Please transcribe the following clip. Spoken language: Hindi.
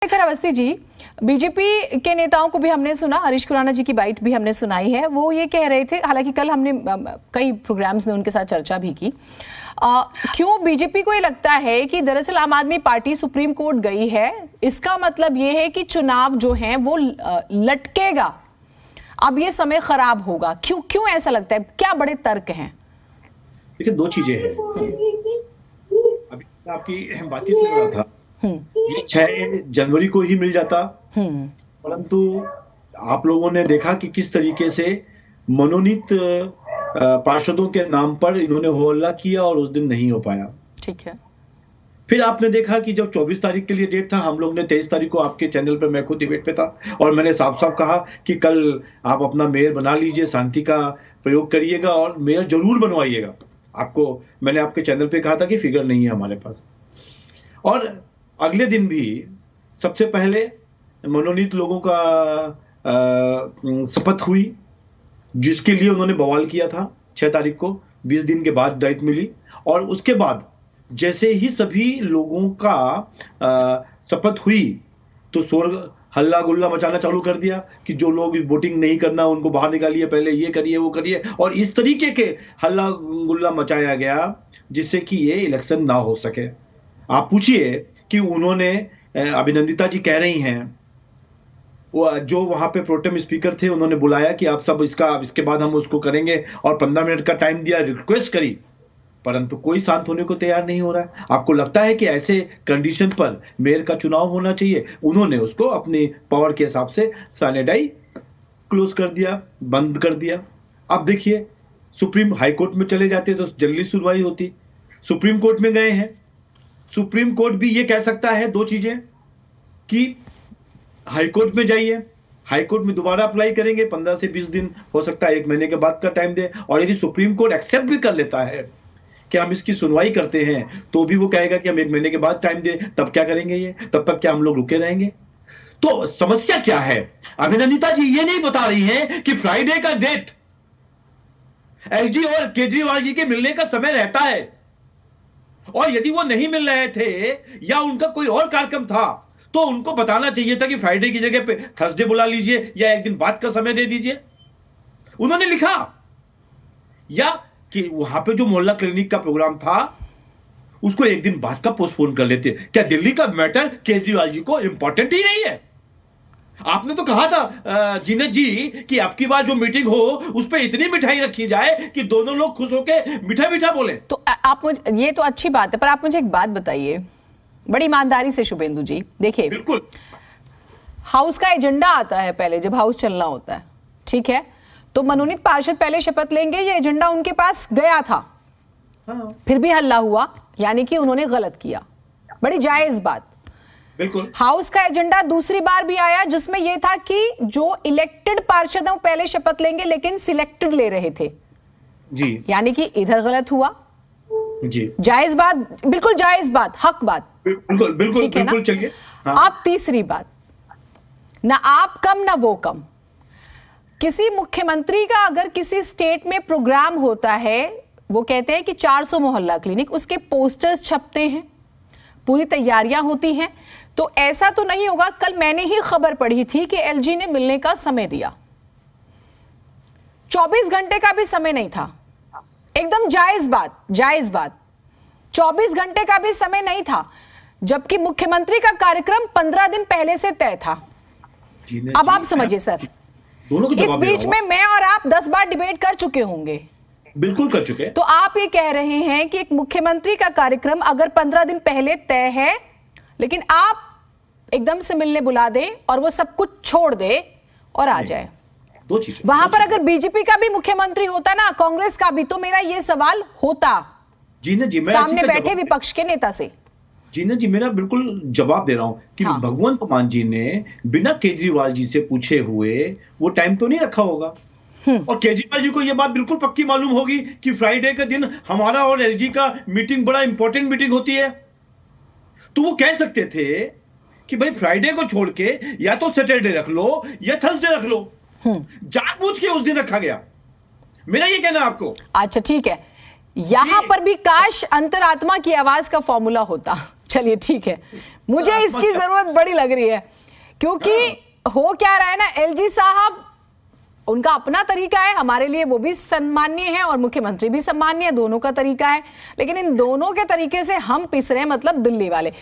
शेखर अवस्थी जी, बीजेपी के नेताओं को भी हमने सुना, हरीश खुराना जी की बाइट भी हमने सुनाई है। वो ये कह रहे थे, हालांकि कल हमने कई प्रोग्राम्स में उनके साथ चर्चा भी की, क्यों बीजेपी को ये लगता है कि दरअसल आम आदमी पार्टी सुप्रीम कोर्ट गई है, इसका मतलब ये है कि चुनाव जो है वो लटकेगा, अब ये समय खराब होगा। क्यों ऐसा लगता है, क्या बड़े तर्क हैं? देखिए, दो चीजें हैं। अभी आपकी बातें सुन रहा था, ये 6 जनवरी को ही मिल जाता, परंतु आप लोगों ने देखा कि किस तरीके से मनोनीत पार्षदों के नाम पर इन्होंने हो हल्ला किया और उस दिन नहीं हो पाया। ठीक है। फिर आपने देखा कि जब 24 तारीख के लिए डेट था, हम लोग ने 23 तारीख को आपके चैनल पर, मैं खुद डिबेट पे था और मैंने साफ साफ कहा कि कल आप अपना मेयर बना लीजिए, शांति का प्रयोग करिएगा और मेयर जरूर बनवाइएगा। आपको मैंने आपके चैनल पे कहा था कि फिगर नहीं है हमारे पास। और अगले दिन भी सबसे पहले मनोनीत लोगों का शपथ हुई, जिसके लिए उन्होंने बवाल किया था 6 तारीख को, 20 दिन के बाद दायित्व मिली। और उसके बाद जैसे ही सभी लोगों का शपथ हुई तो शोर हल्ला गुल्ला मचाना चालू कर दिया कि जो लोग वोटिंग नहीं करना उनको बाहर निकालिए, पहले ये करिए वो करिए, और इस तरीके के हल्ला गुल्ला मचाया गया जिससे कि ये इलेक्शन ना हो सके। आप पूछिए कि उन्होंने, अभिनंदिता जी कह रही हैं, वो जो वहां पे प्रोटेम स्पीकर थे उन्होंने बुलाया कि आप सब इसके बाद हम उसको करेंगे और 15 मिनट का टाइम दिया, रिक्वेस्ट करी, परंतु कोई शांत होने को तैयार नहीं हो रहा है। आपको लगता है कि ऐसे कंडीशन पर मेयर का चुनाव होना चाहिए? उन्होंने उसको अपनी पावर के हिसाब से सैनिटाइज क्लोज कर दिया, बंद कर दिया। अब देखिए, सुप्रीम हाई कोर्ट में चले जाते तो जल्दी सुनवाई होती, सुप्रीम कोर्ट में गए हैं। सुप्रीम कोर्ट भी ये कह सकता है दो चीजें, कि हाई कोर्ट में जाइए, हाई कोर्ट में दोबारा अप्लाई करेंगे, 15 से 20 दिन हो सकता है, 1 महीने के बाद का टाइम दे। और यदि सुप्रीम कोर्ट एक्सेप्ट भी कर लेता है कि हम इसकी सुनवाई करते हैं, तो भी वो कहेगा कि हम 1 महीने के बाद टाइम दे, तब क्या करेंगे ये? तब तक क्या हम लोग रुके रहेंगे? तो समस्या क्या है? अभिनंदिता जी ये नहीं बता रही हैं कि फ्राइडे का डेट एसडी और केजरीवाल जी के मिलने का समय रहता है, और यदि वो नहीं मिल रहे थे या उनका कोई और कार्यक्रम था तो उनको बताना चाहिए था कि फ्राइडे की जगह पे थर्सडे बुला लीजिए या 1 दिन बाद का समय दे दीजिए। उन्होंने लिखा, या कि वहां पे जो मोहल्ला क्लिनिक का प्रोग्राम था उसको 1 दिन बाद का पोस्टपोन कर लेते। क्या दिल्ली का मैटर केजरीवाल जी को इंपॉर्टेंट ही नहीं है? आपने तो कहा था जीनत जी कि आपकी बार जो मीटिंग हो उस पर इतनी मिठाई रखी जाए कि दोनों लोग खुश होके मीठा मीठा बोले। तो आप मुझे, ये तो अच्छी बात है, पर आप मुझे एक बात बताइए बड़ी ईमानदारी से शुभेंदु जी। देखिए, बिल्कुल, हाउस का एजेंडा आता है पहले, जब हाउस चलना होता है, ठीक है, तो मनोनीत पार्षद पहले शपथ लेंगे, ये एजेंडा उनके पास गया था। हाँ। फिर भी हल्ला हुआ, यानी कि उन्होंने गलत किया, बड़ी जायज बात। बिल्कुल। हाउस का एजेंडा दूसरी बार भी आया जिसमें यह था कि जो इलेक्टेड पार्षद हैं वो पहले शपथ लेंगे, लेकिन सिलेक्टेड ले रहे थे जी, यानी कि इधर गलत हुआ जी। जायज बात, बिल्कुल जायज बात, हक बात, बिल्कुल बिल्कुल बिल्कुल, चलिए। हाँ। अब तीसरी बात, ना आप कम ना वो कम, किसी मुख्यमंत्री का अगर किसी स्टेट में प्रोग्राम होता है, वो कहते हैं कि 400 मोहल्ला क्लिनिक, उसके पोस्टर्स छपते हैं, पूरी तैयारियां होती हैं, तो ऐसा तो नहीं होगा। कल मैंने ही खबर पढ़ी थी कि एलजी ने मिलने का समय दिया, 24 घंटे का भी समय नहीं था, एकदम जायज बात, जायज बात, 24 घंटे का भी समय नहीं था, जबकि मुख्यमंत्री का कार्यक्रम 15 दिन पहले से तय था। अब आप समझिए सर, इस बीच में मैं और आप 10 बार डिबेट कर चुके होंगे। बिल्कुल कर चुके। तो आप ये कह रहे हैं कि एक मुख्यमंत्री का कार्यक्रम अगर 15 दिन पहले तय है, लेकिन आप एकदम से मिलने बुला दें और वो सब कुछ छोड़ दे और आ जाए। दो चीजें। वहां पर अगर बीजेपी का भी मुख्यमंत्री होता ना, कांग्रेस का भी, तो मेरा ये सवाल होता जीना जी, मैं सामने बैठे विपक्ष के नेता से। जीना जी, मेरा बिल्कुल जवाब दे रहा हूं कि हाँ। भगवंत मान जी ने बिना केजरीवाल जी से पूछे हुए वो टाइम तो नहीं रखा होगा, और केजरीवाल जी को यह बात बिल्कुल पक्की मालूम होगी कि फ्राइडे का दिन हमारा और एलजी का मीटिंग बड़ा इंपॉर्टेंट मीटिंग होती है। तो वो कह सकते थे कि भाई फ्राइडे को छोड़ के या तो सैटरडे रख लो या थर्सडे रख लो, जानबूझ के उस दिन रखा गया, मेरा ये कहना आपको। अच्छा ठीक है, यहां पर भी काश अंतरात्मा की आवाज का फॉर्मूला होता। चलिए ठीक है, मुझे इसकी जरूरत बड़ी लग रही है, क्योंकि हो क्या रहा है ना, एलजी साहब उनका अपना तरीका है, हमारे लिए वो भी सम्मानीय है और मुख्यमंत्री भी सम्मानीय है, दोनों का तरीका है, लेकिन इन दोनों के तरीके से हम पिस रहे हैं, मतलब दिल्ली वाले।